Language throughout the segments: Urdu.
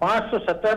570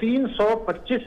325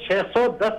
610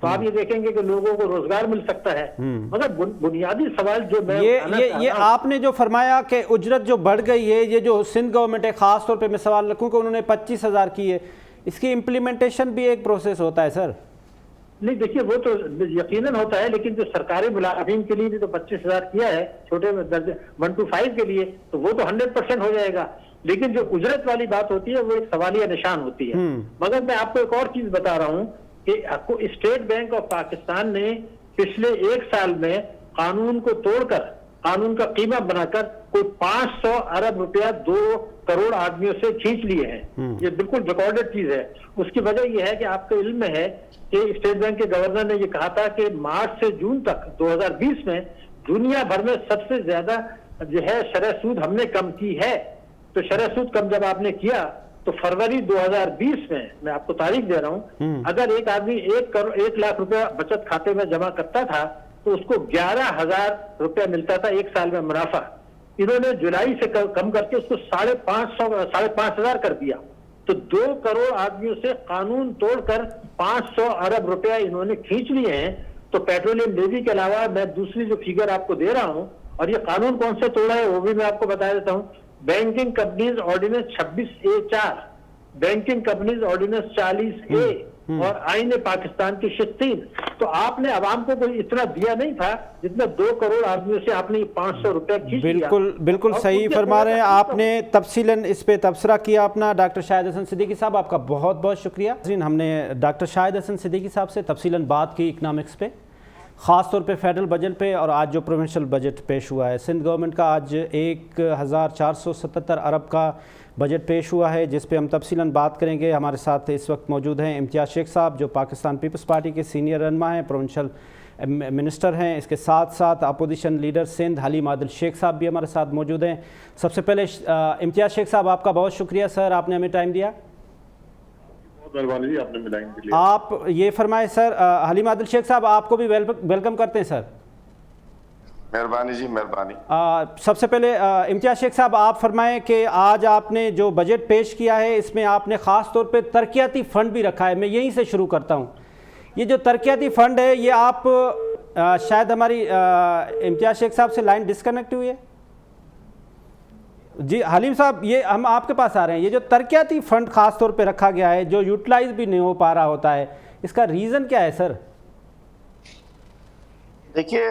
تو آپ یہ دیکھیں گے کہ لوگوں کو روزگار مل سکتا ہے. مگر بنیادی سوال جو میں یہ آپ نے جو فرمایا کہ اجرت جو بڑھ گئی ہے، یہ جو سندھ گورنمنٹ ہے، خاص طور پہ میں سوال رکھوں کہ انہوں نے 25,000 کی ہے، اس کی امپلیمنٹیشن بھی ایک پروسیس ہوتا ہے سر؟ نہیں دیکھیے وہ تو یقیناً ہوتا ہے، لیکن جو سرکاری ملازمین کے لیے تو 25,000 کیا ہے چھوٹے درجے 1 to 5 کے لیے، تو وہ تو 100% ہو جائے گا. لیکن جو اجرت والی بات ہوتی ہے وہ ایک سوالیہ نشان ہوتی ہے. مگر میں آپ کو ایک اور چیز بتا رہا ہوں کہ اسٹیٹ بینک آف پاکستان نے پچھلے 1 سال میں قانون کو توڑ کر، قانون کا قیمہ بنا کر کوئی 500 ارب روپیہ 2 کروڑ آدمیوں سے کھینچ لیے ہیں. یہ بالکل ریکارڈڈ چیز ہے. اس کی وجہ یہ ہے کہ آپ کے علم میں ہے کہ اسٹیٹ بینک کے گورنر نے یہ کہا تھا کہ مارچ سے جون تک 2020 میں دنیا بھر میں سب سے زیادہ جو ہے شرح سود ہم نے کم کی ہے. تو شرح سود کم جب آپ نے کیا تو فروری 2020 میں آپ کو تاریخ دے رہا ہوں، اگر ایک آدمی 1 لاکھ روپیہ بچت کھاتے میں جمع کرتا تھا تو اس کو 11,000 روپیہ ملتا تھا ایک سال میں منافع. انہوں نے جولائی سے کم کر کے اس کو 5,500 کر دیا. تو 2 کروڑ آدمیوں سے قانون توڑ کر 500 ارب روپیہ انہوں نے کھینچ لیے ہیں. تو پیٹرولیم لیوی کے علاوہ میں دوسری جو فیگر آپ کو دے رہا ہوں، اور یہ قانون کون سے توڑا ہے وہ بھی میں آپ کو بتا دیتا ہوں. Banking companies ordinance 26A4، banking companies ordinance 40A اور آئین پاکستان کی 36. تو آپ نے عوام کو کوئی اتنا دیا نہیں تھا جتنا 2 کروڑ آدمیوں سے آپ نے 500 روپے کھینچ لیا. بالکل صحیح فرما رہے ہیں آپ نے، تفصیلاً اس پہ تبصرہ کیا اپنا. ڈاکٹر شاہد حسن صدیقی صاحب آپ کا بہت بہت شکریہ. ہم نے ڈاکٹر شاہد حسن صدیقی صاحب سے تفصیلاً بات کی اکنامکس پہ، خاص طور پہ فیڈرل بجٹ پہ، اور آج جو پروونشل بجٹ پیش ہوا ہے سندھ گورنمنٹ کا. آج 1,477 ارب کا بجٹ پیش ہوا ہے جس پہ ہم تفصیلاً بات کریں گے. ہمارے ساتھ اس وقت موجود ہیں امتیاز شیخ صاحب جو پاکستان پیپلز پارٹی کے سینئر رہنما ہیں، پروونشل منسٹر ہیں. اس کے ساتھ ساتھ اپوزیشن لیڈر سندھ حلیم عادل شیخ صاحب بھی ہمارے ساتھ موجود ہیں. سب سے پہلے امتیاز شیخ صاحب آپ کا بہت شکریہ سر، آپ نے ہمیں ٹائم دیا. مہربانی جی، آپ نے ملائیں کے لیے. آپ یہ فرمائیں سر، حلیم عادل شیخ صاحب آپ کو بھی ویلکم کرتے ہیں سر. مہربانی جی، مہربانی. سب سے پہلے امتیاز شیخ صاحب آپ فرمائیں کہ آج آپ نے جو بجٹ پیش کیا ہے اس میں آپ نے خاص طور پہ ترقیاتی فنڈ بھی رکھا ہے. میں یہیں سے شروع کرتا ہوں. یہ جو ترقیاتی فنڈ ہے یہ آپ شاید ہماری امتیاز شیخ صاحب سے لائن ڈسکنیکٹ ہوئی ہے. جی حلیم صاحب، یہ ہم آپ کے پاس آ رہے ہیں. یہ جو ترقیاتی فنڈ خاص طور پہ رکھا گیا ہے جو یوٹیلائز بھی نہیں ہو پا رہا ہوتا ہے، اس کا ریزن کیا ہے سر؟ دیکھیے،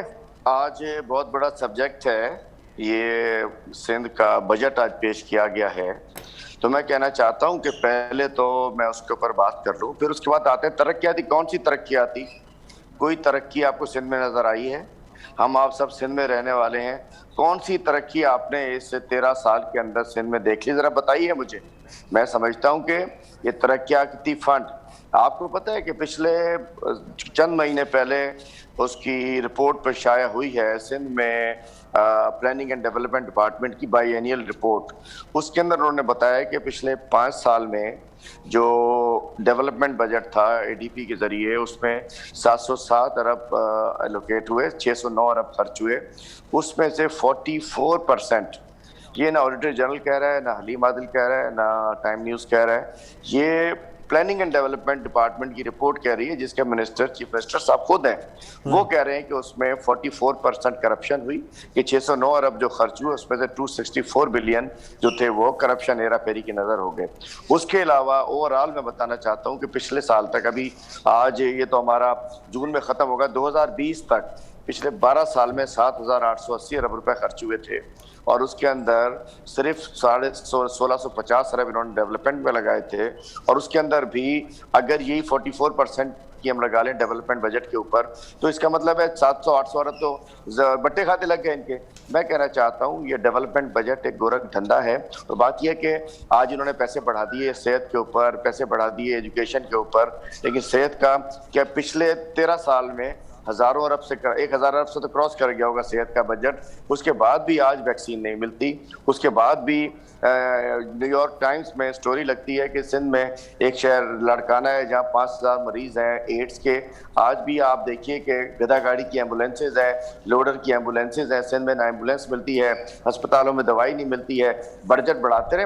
آج بہت بڑا سبجیکٹ ہے. یہ سندھ کا بجٹ آج پیش کیا گیا ہے. تو میں کہنا چاہتا ہوں کہ پہلے تو میں اس کے اوپر بات کر لوں، پھر اس کے بعد آتے ہیں ترقیاتی. کون سی ترقیاتی؟ کوئی ترقی آپ کو سندھ میں نظر آئی ہے؟ ہم آپ سب سندھ میں رہنے والے ہیں. کون سی ترقی آپ نے اس 13 سال کے اندر سندھ میں دیکھ لی؟ ذرا بتائیے مجھے. میں سمجھتا ہوں کہ یہ ترقیاتی فنڈ، آپ کو پتہ ہے کہ پچھلے چند مہینے پہلے اس کی رپورٹ پر شائع ہوئی ہے سندھ میں پلاننگ اینڈ ڈیولپمنٹ ڈپارٹمنٹ کی بائی اینیل رپورٹ. اس کے اندر انہوں نے بتایا کہ پچھلے 5 سال میں جو ڈیولپمنٹ بجٹ تھا ADP کے ذریعے، اس میں 707 ارب ایلوکیٹ ہوئے، 609 ارب خرچ ہوئے. اس میں سے 44%، یہ نہ آڈیٹر جنرل کہہ رہا ہے، نہ حلیم عادل کہہ رہا ہے، نہ ٹائم نیوز کہہ رہا ہے، یہ پلاننگ اینڈ ڈیولپمنٹ ڈپارٹمنٹ کی رپورٹ کہہ رہی ہے جس کے منسٹر چیف منسٹر صاحب خود ہیں. وہ کہہ رہے ہیں کہ اس میں 44% کرپشن ہوئی، کہ 609 ارب جو خرچ ہوئے اس میں سے 264 بلین جو تھے وہ کرپشن ہیرا پھیری کی نظر ہو گئے. اس کے علاوہ اوورآل میں بتانا چاہتا ہوں کہ پچھلے سال تک، ابھی آج یہ تو ہمارا جون میں ختم ہوگا، 2020 تک پچھلے 12 سال میں 7,880 ارب روپے خرچ ہوئے تھے. اور اس کے اندر صرف 1,650 ارب انہوں نے ڈیولپمنٹ میں لگائے تھے. اور اس کے اندر بھی اگر یہی 44% کی ہم لگا لیں ڈیولپمنٹ بجٹ کے اوپر، تو اس کا مطلب ہے 700-800 ارب تو بٹے کھاتے لگ گئے ان کے. میں کہنا چاہتا ہوں یہ ڈیولپمنٹ بجٹ ایک گورکھ دھندا ہے. تو بات یہ ہے کہ آج انہوں نے پیسے بڑھا دیے صحت کے اوپر، پیسے بڑھا دیے ایجوکیشن کے اوپر، لیکن صحت کا کیا پچھلے 13 سال میں 1000 ارب سے 1000 ارب سے تو کراس کر گیا ہوگا صحت کا بجٹ. اس کے بعد بھی آج ویکسین نہیں ملتی. اس کے بعد بھی نیو یارک ٹائمز میں سٹوری لگتی ہے کہ سندھ میں ایک شہر لاڑکانہ ہے جہاں 5000 مریض ہیں ایڈز کے. آج بھی آپ دیکھیے کہ گدا گاڑی کی ایمبولینسز ہیں, لوڈر کی ایمبولینسز ہیں. سندھ میں نہ ایمبولینس ملتی ہے, ہسپتالوں میں دوائی نہیں ملتی ہے. بجٹ بڑھاتے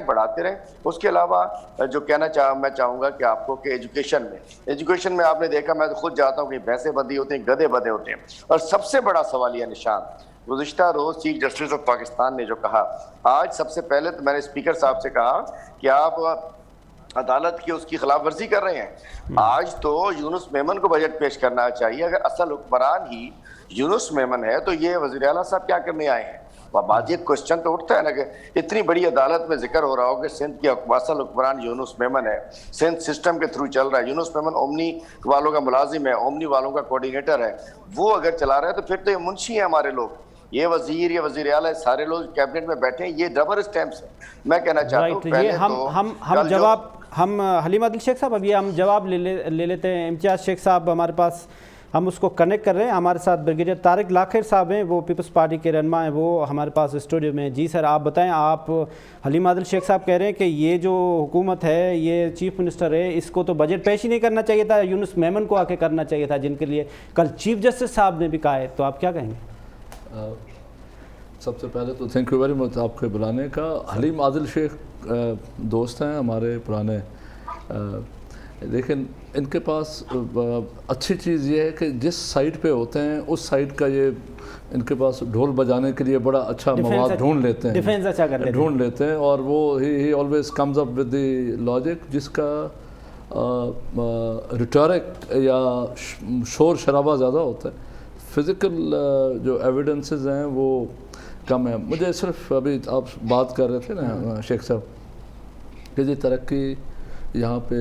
رہیں. اس کے علاوہ جو کہنا میں چاہوں گا کہ آپ کو کہ ایجوکیشن میں آپ نے دیکھا, میں تو خود جاتا ہوں کہ بھینسیں بندھی ہوتی ہیں, گدھے بدھے ہوتے ہیں. اور سب سے بڑا سوالیہ نشان گزشتہ روز چیف جسٹس آف پاکستان نے جو کہا, آج سب سے پہلے تو میں نے اسپیکر صاحب سے کہا کہ آپ عدالت کی اس کی خلاف ورزی کر رہے ہیں. آج تو یونس میمن کو بجٹ پیش کرنا چاہیے. اگر اصل حکمران ہی یونس میمن ہے تو یہ وزیر اعلیٰ صاحب کیا کرنے آئے ہیں؟ بعد یہ کوشچن تو اٹھتا ہے نا کہ اتنی بڑی عدالت میں ذکر ہو رہا ہو کہ سندھ کی اصل حکمران یونس میمن ہے, سندھ سسٹم کے تھرو چل رہا ہے. یونس میمن اومنی والوں کا ملازم ہے, اومنی والوں کا کوارڈینیٹر ہے. وہ اگر چلا رہا ہے تو پھر تو یہ منشی ہیں ہمارے لوگ, یہ وزیر, یہ وزیر اعلیٰ, سارے لوگ کیبنٹ میں بیٹھے ہیں. یہ ربر اسٹیمپس ہیں. میں کہنا چاہتا ہوں پہلے تو ہم حلیم عادل شیخ صاحب ابھی ہم جواب لے لیتے ہیں. امتیاز شیخ صاحب ہمارے پاس, ہم اس کو کنیکٹ کر رہے ہیں. ہمارے ساتھ بریگیڈیئر طارق لاکھر صاحب ہیں, وہ پیپلز پارٹی کے رہنما ہیں, وہ ہمارے پاس اسٹوڈیو میں. جی سر, آپ بتائیں. آپ حلیم عادل شیخ صاحب کہہ رہے ہیں کہ یہ جو حکومت ہے, یہ چیف منسٹر ہے, اس کو تو بجٹ پیش ہی نہیں کرنا چاہیے تھا, یونس میمن کو آ کے کرنا چاہیے تھا, جن کے لیے کل چیف جسٹس صاحب نے بھی کہا ہے. تو آپ کیا کہیں گے؟ سب سے پہلے تو تھینک یو ویری مچ آپ کے بلانے کا. حلیم عادل شیخ دوست ہیں ہمارے پرانے, لیکن ان کے پاس اچھی چیز یہ ہے کہ جس سائٹ پہ ہوتے ہیں اس سائٹ کا یہ ان کے پاس ڈھول بجانے کے لیے بڑا اچھا مواد ڈھونڈ لیتے ہیں, ڈیفینس اچھا کر لیتے ہیں, ڈھونڈ لیتے ہیں. اور وہ he always comes up with the logic, جس کا ریٹورک یا شور شرابہ زیادہ ہوتا ہے. فزیکل جو ایویڈنسز ہیں وہ کم ہیں. مجھے صرف ابھی آپ بات کر رہے تھے نا شیخ صاحب کہ جی ترقی یہاں پہ,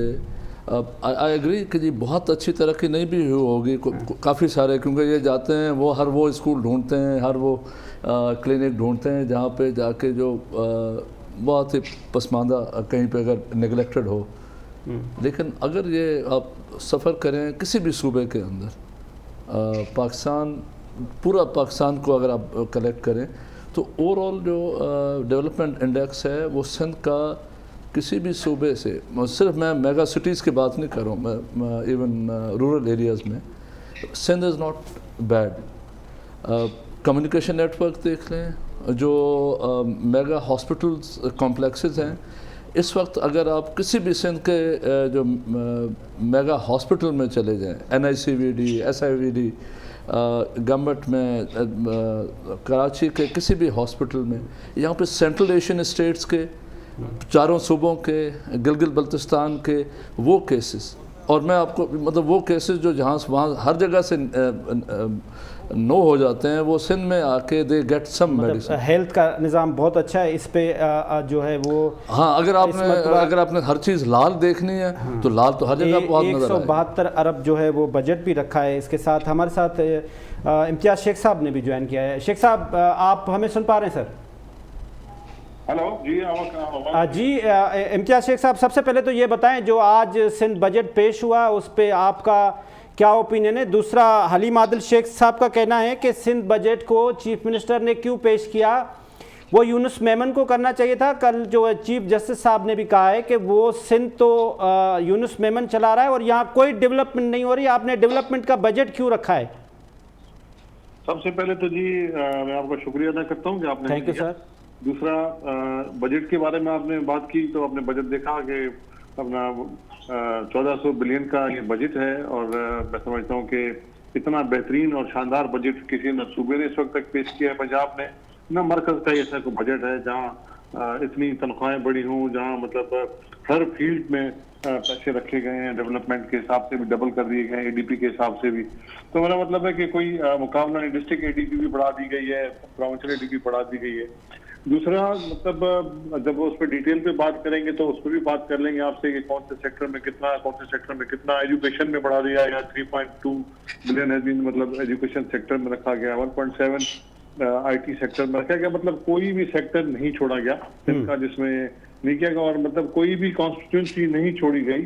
آئی ایگری کہ جی بہت اچھی ترقی نہیں بھی ہوگی کافی سارے, کیونکہ یہ جاتے ہیں وہ ہر وہ اسکول ڈھونڈتے ہیں, ہر وہ کلینک ڈھونڈتے ہیں جہاں پہ جا کے جو بہت ہی پسماندہ کہیں پہ اگر نگلیکٹڈ ہو. لیکن اگر یہ آپ سفر کریں کسی بھی صوبے کے اندر, پاکستان پورا پاکستان کو اگر آپ کلیکٹ کریں تو اوور آل جو ڈیولپمنٹ انڈیکس ہے وہ سندھ کا کسی بھی صوبے سے, صرف میں میگا سٹیز کی بات نہیں کر رہا ہوں, میں ایون رورل ایریاز میں Sindh is not bad. Communication network دیکھ لیں, جو میگا ہاسپٹلز کمپلیکسز ہیں اس وقت, اگر آپ کسی بھی سندھ کے جو میگا ہاسپٹل میں چلے جائیں, NICVD, SIVD, گورنمنٹ میں, کراچی کے کسی بھی ہاسپٹل میں, یہاں پہ سینٹرل ایشین اسٹیٹس کے چاروں صوبوں کے, گلگت بلتستان کے وہ کیسز, اور میں آپ کو مطلب وہ کیسز جو جہاں وہاں ہر جگہ سے نو ہو جاتے ہیں, وہ سندھ میں آ کے they get some medicine. Health کا نظام بہت اچھا ہے, اس پہ جو ہے وہ, ہاں اگر آپ نے ہر چیز لال دیکھنی ہے تو لال تو ہر جگہ بہت نظر آئے. 172 ارب جو ہے وہ بجٹ بھی رکھا ہے. اس کے ساتھ ہمارے ساتھ امتیاز شیخ صاحب نے بھی جوائن کیا ہے. شیخ صاحب آپ ہمیں سن پا رہے ہیں سر؟ ہلو جی امتیاز شیخ صاحب, سب سے پہلے تو یہ بتائیں جو آج سندھ بجٹ پیش ہوا اس پہ آپ کا کیا اوپینین ہے؟ دوسرا, حلیم عادل شیخ صاحب کا کہنا ہے کہ سندھ بجٹ کو چیف منسٹر نے کیوں پیش کیا, وہ یونس میمن کو کرنا چاہیے تھا. کل جو چیف جسٹس صاحب نے بھی کہا ہے کہ وہ سندھ تو یونس میمن چلا رہا ہے اور یہاں کوئی ڈیولپمنٹ نہیں ہو رہی, آپ نے ڈیولپمنٹ کا بجٹ کیوں رکھا ہے؟ سب سے پہلے تو جی میں آپ کا شکریہ ادا کرتا ہوں کہ آپ نے, تھینک یو سر. دوسرا, بجٹ کے بارے میں آپ نے بات کی تو آپ نے بجٹ دیکھا کہ اپنا 1400 بلین کا یہ بجٹ ہے, اور میں سمجھتا ہوں کہ اتنا بہترین اور شاندار بجٹ کسی نہ صوبے نے اس وقت تک پیش کیا ہے پنجاب نے, نہ مرکز کا ایسا کوئی بجٹ ہے جہاں اتنی تنخواہیں بڑی ہوں, جہاں مطلب ہر فیلڈ میں پیسے رکھے گئے ہیں, ڈیولپمنٹ کے حساب سے بھی ڈبل کر دیے گئے ہیں, ADP کے حساب سے بھی. تو میرا مطلب ہے کہ کوئی مقابلہ نہیں, ڈسٹرکٹ ADP بھی بڑھا دی گئی ہے, پروونشل ADP بڑھا دی گئی ہے. دوسرا مطلب جب اس پہ ڈیٹیل پہ بات کریں گے تو اس پہ بھی بات کر لیں گے آپ سے کہ کون سے سیکٹر میں کتنا, کون سے سیکٹر میں کتنا. ایجوکیشن میں بڑھا دیا یا 3.2 بلین ہے مطلب ایجوکیشن سیکٹر میں رکھا گیا, 1.7 IT سیکٹر میں رکھا گیا. مطلب کوئی بھی سیکٹر نہیں چھوڑا گیا ان کا جس میں نہیں کیا گیا, اور مطلب کوئی بھی کانسٹیٹوئنسی نہیں چھوڑی گئی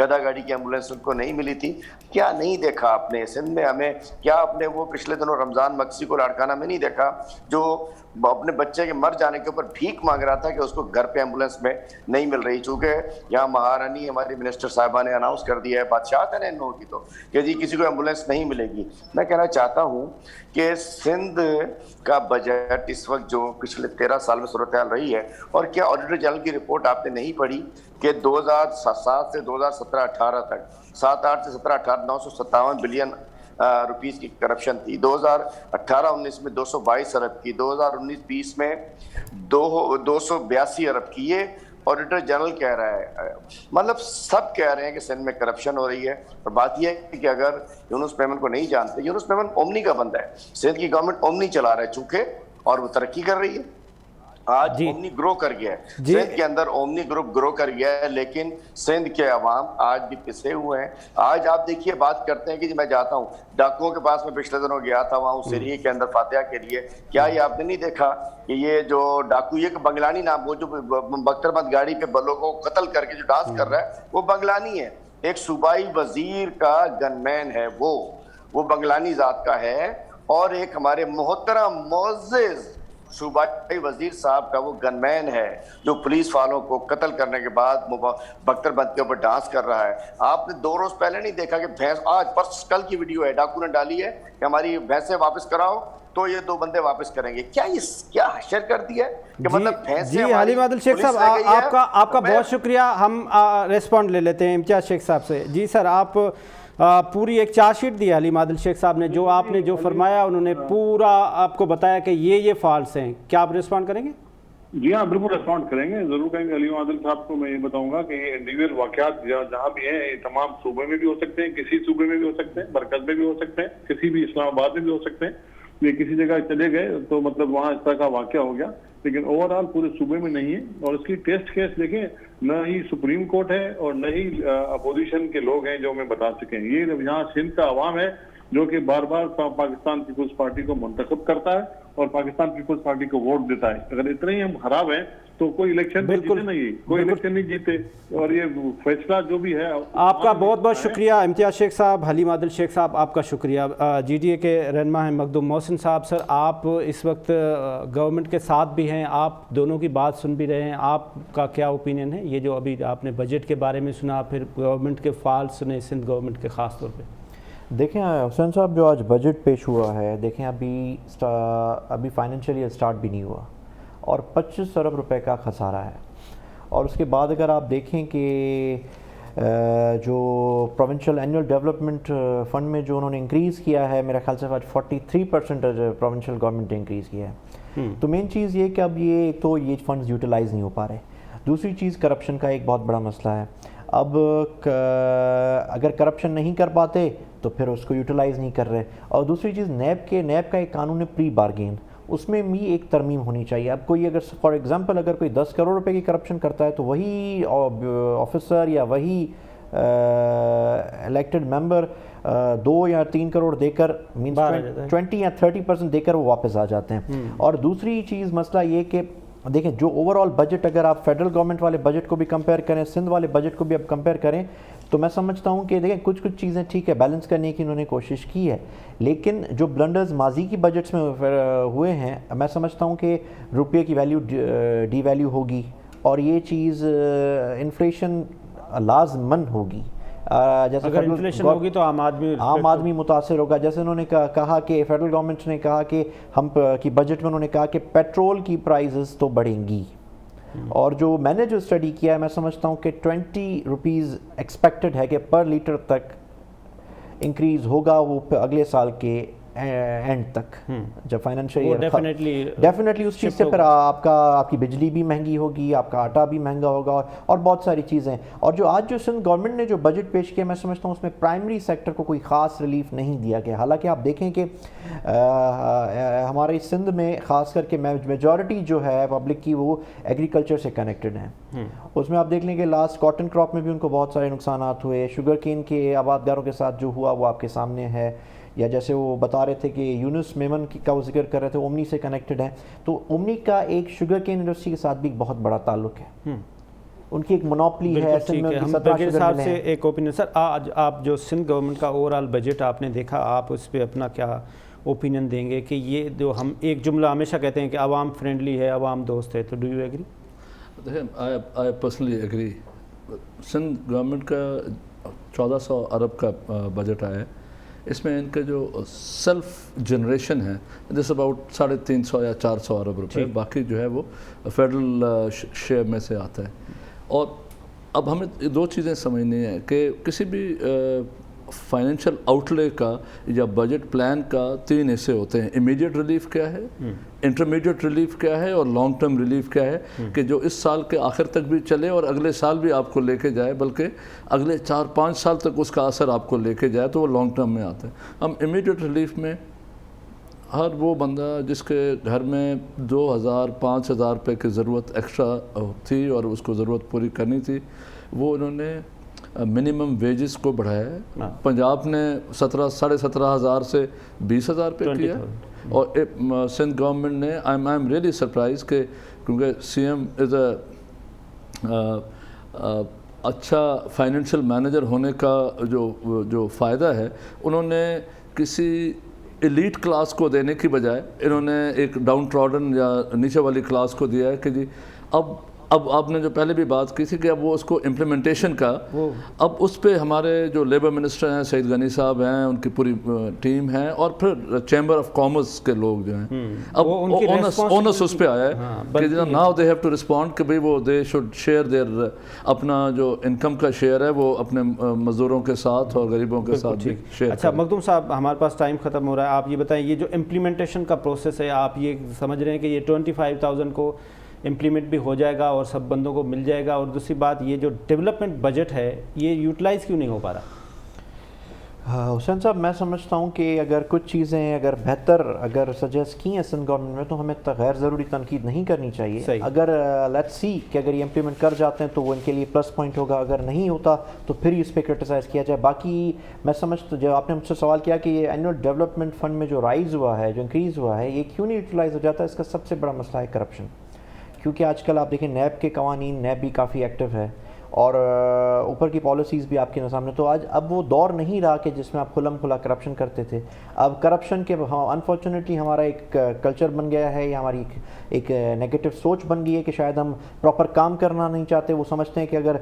گدا گاڑی کی ایمبولینس ان کو نہیں ملی تھی. کیا نہیں دیکھا آپ نے سندھ میں؟ ہمیں کیا آپ نے وہ پچھلے دنوں رمضان مکسی کو لاڑکانہ میں نہیں دیکھا جو اپنے بچے کے مر جانے کے اوپر بھیک مانگ رہا تھا کہ اس کو گھر پہ ایمبولینس میں نہیں مل رہی؟ چونکہ یہاں مہارانی ہماری منسٹر صاحبہ نے اناؤنس کر دیا ہے، بادشاہت ہے ان لوگوں کی تو، کہ جی کسی کو ایمبولینس نہیں ملے گی. میں کہنا چاہتا ہوں کہ سندھ کا بجٹ اس وقت جو پچھلے 13 سال میں صورتحال رہی ہے، اور کیا آڈیٹر جنرل کی رپورٹ آپ نے نہیں پڑھی کہ 2007 سے 2017-18 تک 7-8 سے 17-18 957 بلین روپیز کی کرپشن تھی. 2018-19 میں 222 ارب کی، 2019-20 میں 282 ارب کی. یہ آڈیٹر جنرل کہہ رہا ہے. مطلب سب کہہ رہے ہیں کہ سندھ میں کرپشن ہو رہی ہے. اور بات یہ ہے کہ اگر یونس میمن کو نہیں جانتے، یونس میمن اومنی کا بندہ ہے، سندھ کی گورنمنٹ اومنی چلا رہا ہے چونکہ، اور وہ ترقی کر رہی ہے. آج اومنی گرو کر گیا ہے، سندھ کے اندر اومنی گروپ گرو کر گیا ہے، لیکن سندھ کے عوام آج بھی پسے ہوئے ہیں. آج آپ دیکھیے بات کرتے ہیں کہ جی میں جاتا ہوں ڈاکوؤں کے پاس، میں پچھلے دنوں گیا تھا وہاں اس ایریے کے اندر فاتحہ کے لیے. کیا یہ آپ نے نہیں دیکھا کہ یہ جو ڈاکو، یہ بنگلانی نام، وہ جو بختر بند گاڑی پہ لوگوں کو قتل کر کے جو ڈانس کر رہا ہے وہ بنگلانی ہے. ایک صوبائی وزیر کا گن مین ہے وہ بنگلانی ذات کا ہے، اور ایک ہمارے محترم معزز صوبائی وزیر صاحب کا وہ گن مین ہے جو پولیس والوں کو قتل کرنے کے بعد بختر بند کے اوپر ڈانس کر رہا ہے. آپ نے 2 روز پہلے نہیں دیکھا کہ بھینس، آج کل کی ویڈیو ہے، ڈاکو نے ڈالی ہے کہ ہماری بھینسیں واپس کراؤ تو یہ 2 بندے واپس کریں گے. کیا حشر کر دیا ہے کہ مطلب بھینسیں. جی حلیم عادل شیخ صاحب آپ کا بہت شکریہ. ہم ریسپونڈ لے لیتے ہیں امتیاز شیخ صاحب سے. جی سر، آپ پوری ایک charge sheet the Haleem Adil Sheikh صاحب نے، جو آپ نے جو فرمایا انہوں نے پورا آپ کو بتایا کہ یہ فالس ہیں. کیا آپ ریسپونڈ کریں گے؟ جی ہاں بالکل ریسپونڈ کریں گے، ضرور کہیں گے. حلیم عادل صاحب کو میں یہ بتاؤں گا کہ یہ انڈیویجول واقعات جہاں بھی ہیں یہ تمام صوبے میں بھی ہو سکتے ہیں، کسی صوبے میں بھی ہو سکتے ہیں، مرکز میں بھی ہو سکتے ہیں، کسی بھی اسلام آباد میں بھی ہو سکتے ہیں. یہ کسی جگہ چلے گئے تو مطلب وہاں اس طرح کا واقعہ ہو گیا، لیکن اوور آل پورے صوبے میں نہیں ہے. اور اس کی ٹیسٹ کیس دیکھیں، نہ ہی سپریم کورٹ ہے اور نہ ہی اپوزیشن کے لوگ ہیں جو ہمیں بتا سکیں. یہ یہاں سندھ کا عوام ہے جو کہ بار بار پاکستان پیپلز پارٹی کو منتخب کرتا ہے اور پاکستان پیپلز پارٹی کو ووٹ دیتا ہے. اگر اتنے ہی ہم خراب ہیں تو کوئی الیکشن جیتے نہیں، کوئی الیکشن نہیں جیتے. اور یہ فیصلہ جو بھی ہے، آپ کا بہت بہت شکریہ امتیاز شیخ صاحب، حلیم عادل شیخ صاحب، آپ کا شکریہ. جی ڈی اے کے رہنما ہیں مخدوم محسن صاحب. سر، آپ اس وقت گورنمنٹ کے ساتھ بھی ہیں، آپ دونوں کی بات سن بھی رہے ہیں، آپ کا کیا اوپینین ہے؟ یہ جو ابھی آپ نے بجٹ کے بارے میں سنا، پھر گورنمنٹ کے فالس سنے، سندھ گورنمنٹ کے خاص طور پہ. دیکھیں حسین صاحب، جو آج بجٹ پیش ہوا ہے، دیکھیں ابھی فائنینشیل ایئر سٹارٹ بھی نہیں ہوا اور 25 ارب روپے کا خسارہ ہے. اور اس کے بعد اگر آپ دیکھیں کہ جو پروونشل اینول ڈیولپمنٹ فنڈ میں جو انہوں نے انکریز کیا ہے، میرا خیال سے 43% پروونشل گورنمنٹ نے انکریز کیا ہے. تو مین چیز یہ کہ اب یہ تو یہ فنڈز یوٹیلائز نہیں ہو پا رہے. دوسری چیز کرپشن کا ایک بہت بڑا مسئلہ ہے. اب اگر کرپشن نہیں کر پاتے تو پھر اس کو یوٹیلائز نہیں کر رہے. اور دوسری چیز نیب کا ایک قانون ہے پری بارگین، اس میں بھی ایک ترمیم ہونی چاہیے. اب کوئی اگر فار ایگزامپل اگر کوئی 10 کروڑ روپے کی کرپشن کرتا ہے تو وہی آفیسر یا وہی الیکٹڈ ممبر 2 یا 3 کروڑ دے کر 20 یا 30% دے کر وہ واپس آ جاتے ہیں. اور دوسری چیز مسئلہ یہ کہ دیکھیں جو اوور آل بجٹ، اگر آپ فیڈرل گورنمنٹ والے بجٹ کو بھی کمپیئر کریں، سندھ والے بجٹ کو بھی اب کمپیئر کریں، تو میں سمجھتا ہوں کہ دیکھیں کچھ چیزیں ٹھیک ہے، بیلنس کرنے کی انہوں نے کوشش کی ہے، لیکن جو بلنڈرز ماضی کی بجٹس میں ہوئے ہیں، میں سمجھتا ہوں کہ روپے کی ویلیو ڈی ویلیو ہوگی اور یہ چیز انفلیشن لازمن ہوگی. جیسے اگر انفلیشن ہوگی تو عام آدمی متاثر ہوگا. جیسے انہوں نے کہا کہ فیڈرل گورنمنٹ نے کہا کہ ہم کی بجٹ میں انہوں نے کہا کہ پیٹرول کی پرائزز تو بڑھیں گی، اور جو میں نے جو اسٹڈی کیا ہے میں سمجھتا ہوں کہ 20 روپیز ایکسپیکٹڈ ہے کہ پر لیٹر تک انکریز ہوگا وہ اگلے سال کے اینڈ تک، جب فائنینشیل ڈیفینیٹلی اس چیز سے پھر آپ کی بجلی بھی مہنگی ہوگی، آپ کا آٹا بھی مہنگا ہوگا اور بہت ساری چیزیں. اور جو آج جو سندھ گورنمنٹ نے جو بجٹ پیش کیا، میں سمجھتا ہوں اس میں پرائمری سیکٹر کو کوئی خاص ریلیف نہیں دیا گیا. حالانکہ آپ دیکھیں کہ ہمارے سندھ میں خاص کر کے میجورٹی جو ہے پبلک کی وہ ایگریکلچر سے کنیکٹڈ ہیں. اس میں آپ دیکھ لیں کہ لاسٹ کاٹن کراپ میں بھی ان کو بہت سارے نقصانات ہوئے، شوگر کین کے آبادگاروں کے ساتھ جو ہوا وہ آپ کے سامنے ہے، یا جیسے وہ بتا رہے تھے کہ یونس میمن کا وہ ذکر کر رہے تھے، اومنی سے کنیکٹڈ ہیں. تو اومنی کا ایک شوگر کین انڈسٹری کے ساتھ بھی بہت بڑا تعلق ہے. ان کی ایک منوپلی ہے. بالکل ٹھیک ہے. ہم برگیڈیئر صاحب سے ایک اوپینین. سر آج آپ جو سندھ گورنمنٹ کا اوور آل بجٹ آپ نے دیکھا, آپ اس پہ اپنا کیا اوپینین دیں گے کہ یہ جو ہم ایک جملہ ہمیشہ کہتے ہیں کہ عوام فرینڈلی ہے, عوام دوست ہے, تو ڈو یو ایگری؟ دیکھیں I personally agree. Sindh government کا 1400 ارب کا بجٹ آیا ہے. اس میں ان کے جو سیلف جنریشن ہے جس اباؤٹ 350 یا 400 ارب روپے, باقی جو ہے وہ فیڈرل شیئر میں سے آتا ہے. اور اب ہمیں دو چیزیں سمجھنی ہیں کہ کسی بھی فائنینشیل آؤٹ لے کا یا بجٹ پلان کا 3 حصے ہوتے ہیں. امیڈیٹ ریلیف کیا ہے, انٹرمیڈیٹ ریلیف کیا ہے, اور لانگ ٹرم ریلیف کیا ہے کہ جو اس سال کے آخر تک بھی چلے اور اگلے سال بھی آپ کو لے کے جائے, بلکہ اگلے 4-5 سال تک اس کا اثر آپ کو لے کے جائے, تو وہ لانگ ٹرم میں آتا ہے. ہم امیڈیٹ ریلیف میں ہر وہ بندہ جس کے گھر میں 2000-5000 روپے کی ضرورت ایکسٹرا تھی اور اس کو ضرورت پوری کرنی تھی, وہ انہوں نے منیمم ویجز کو بڑھایا ہے. پنجاب نے 17,500 سے 20,000 روپے کیا, اور سندھ گورنمنٹ نے آئی ایم ریئلی سرپرائز کہ کیونکہ سی ایم از اچھا فائنینشیل مینیجر ہونے کا جو فائدہ ہے, انہوں نے کسی ایلیٹ کلاس کو دینے کی بجائے انہوں نے ایک ڈاؤن ٹراڈن یا نیچے والی کلاس کو دیا ہے کہ جی اب آپ نے جو پہلے بھی بات کی تھی کہ اب وہ اس کو امپلیمنٹیشن کا, اب اس پہ ہمارے جو لیبر منسٹر ہیں سعید غنی صاحب ہیں, ان کی پوری ٹیم ہے, اور پھر چیمبر آف کامرس کے لوگ جو ہیں, اب اونس اس پہ آیا ہے کہ now they have to respond کہ بھئی وہ دے شوڈ شیئر دیئر اپنا جو انکم کا شیئر ہے وہ اپنے مزدوروں کے ساتھ اور غریبوں کے ساتھ بھی شیئر. اچھا مخدوم صاحب, ہمارے پاس ٹائم ختم ہو رہا ہے. آپ یہ بتائیں, یہ جو امپلیمنٹیشن کا پروسیس ہے, آپ یہ سمجھ رہے ہیں کہ یہ 25,000 کو امپلیمنٹ بھی ہو جائے گا اور سب بندوں کو مل جائے گا؟ اور دوسری بات, یہ جو ڈیولپمنٹ بجٹ ہے یہ یوٹیلائز کیوں نہیں ہو پا رہا؟ حسین صاحب, میں سمجھتا ہوں کہ اگر کچھ چیزیں اگر بہتر اگر سجیسٹ کی ہیں سندھ گورنمنٹ میں, تو ہمیں غیر ضروری تنقید نہیں کرنی چاہیے. اگر لیٹس سی کہ اگر یہ امپلیمنٹ کر جاتے ہیں تو وہ ان کے لیے پلس پوائنٹ ہوگا, اگر نہیں ہوتا تو پھر اس پہ کرٹیسائز کیا جائے. باقی میں سمجھتا, جو آپ نے مجھ سے سوال کیا کہ یہ اینول ڈیولپمنٹ فنڈ میں جو رائز ہوا ہے, جو انکریز ہوا ہے, یہ کیوں نہیں یوٹیلائز ہو جاتا ہے؟ اس کا سب سے بڑا مسئلہ ہے کرپشن. کیونکہ آج کل آپ دیکھیں نیب کے قوانین, نیب بھی کافی ایکٹیو ہے, اور اوپر کی پالیسیز بھی آپ کے سامنے. تو آج اب وہ دور نہیں رہا کہ جس میں آپ کھلم کھلا کرپشن کرتے تھے. اب کرپشن کے انفارچونیٹلی ہمارا ایک کلچر بن گیا ہے, یا ہماری ایک نیگیٹو سوچ بن گئی ہے کہ شاید ہم پراپر کام کرنا نہیں چاہتے. وہ سمجھتے ہیں کہ اگر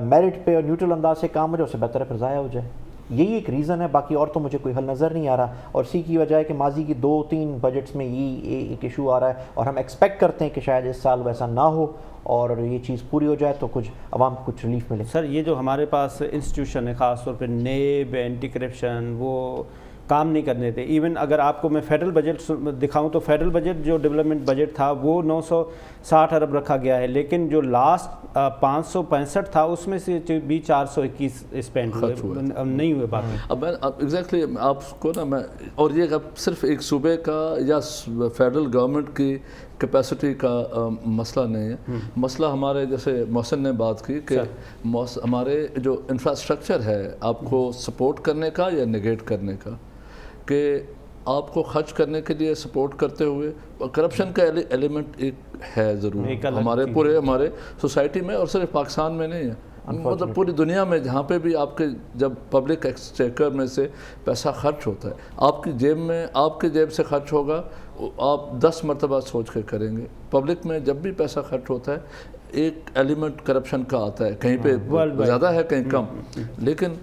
میرٹ پہ اور نیوٹرل انداز سے کام ہو جائے اس سے بہتر ہے پھر ضائع ہو جائے. یہی ایک ریزن ہے, باقی اور تو مجھے کوئی حل نظر نہیں آ رہا. اور اسی کی وجہ ہے کہ ماضی کی 2-3 بجٹس میں یہ ایک ایشو آ رہا ہے, اور ہم ایکسپیکٹ کرتے ہیں کہ شاید اس سال ویسا نہ ہو اور یہ چیز پوری ہو جائے تو کچھ عوام کو کچھ ریلیف ملے. سر, یہ جو ہمارے پاس انسٹیٹیوشن ہے, خاص طور پہ نیب, اینٹی کرپشن, وہ کام نہیں کرنے تھے. ایون اگر آپ کو میں فیڈرل بجٹ دکھاؤں تو فیڈرل بجٹ جو ڈیولپمنٹ بجٹ تھا وہ 960 ارب رکھا گیا ہے, لیکن جو لاسٹ 565 تھا اس میں سے بھی 421 اسپینڈ ہوئے, نہیں ہوئے باقی. اب ایگزیکٹلی آپ کو نا میں, اور یہ اب صرف ایک صوبے کا یا فیڈرل گورنمنٹ کی کیپیسٹی کا مسئلہ نہیں ہے. مسئلہ ہمارے, جیسے محسن نے بات کی کہ ہمارے جو انفراسٹرکچر ہے آپ کو سپورٹ کرنے کا یا نگیٹ کرنے کا, کہ آپ کو خرچ کرنے کے لیے سپورٹ کرتے ہوئے کرپشن کا ایلیمنٹ ایک ہے ضرور ہمارے پورے ہمارے سوسائٹی میں, اور صرف پاکستان میں نہیں ہے, مطلب پوری دنیا میں جہاں پہ بھی آپ کے جب پبلک ایکسچیکر میں سے پیسہ خرچ ہوتا ہے, آپ کی جیب میں, آپ کے جیب سے خرچ ہوگا, آپ 10 مرتبہ سوچ کے کریں گے. پبلک میں جب بھی پیسہ خرچ ہوتا ہے ایک ایلیمنٹ کرپشن کا آتا ہے, کہیں پہ زیادہ ہے کہیں کم. لیکن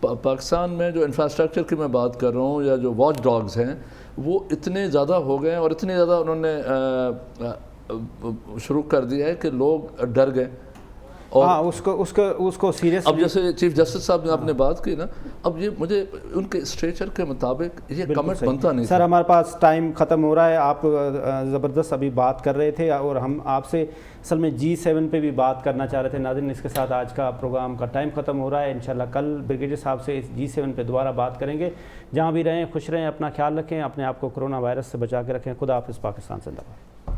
پاکستان میں جو انفراسٹرکچر کی میں بات کر رہا ہوں, یا جو واچ ڈاگز ہیں, وہ اتنے زیادہ ہو گئے اور اتنی زیادہ انہوں نے شروع کر دیا ہے کہ لوگ ڈر گئے. اور اس کو سیریس. اب جیسے چیف جسٹس صاحب نے آپ نے بات کی نا, اب یہ مجھے ان کے اسٹریچر کے مطابق یہ کمنٹ بنتا نہیں. سر, ہمارے پاس ٹائم ختم ہو رہا ہے. آپ زبردست ابھی بات کر رہے تھے, اور ہم آپ سے اصل میں G7 پہ بھی بات کرنا چاہ رہے تھے. ناظرین, اس کے ساتھ آج کا پروگرام کا ٹائم ختم ہو رہا ہے. انشاءاللہ کل بریگیڈیئر صاحب سے G7 پہ دوبارہ بات کریں گے. جہاں بھی رہیں خوش رہیں, اپنا خیال رکھیں, اپنے آپ کو کرونا وائرس سے بچا کے رکھیں. خدا حافظ. پاکستان زندہ باد.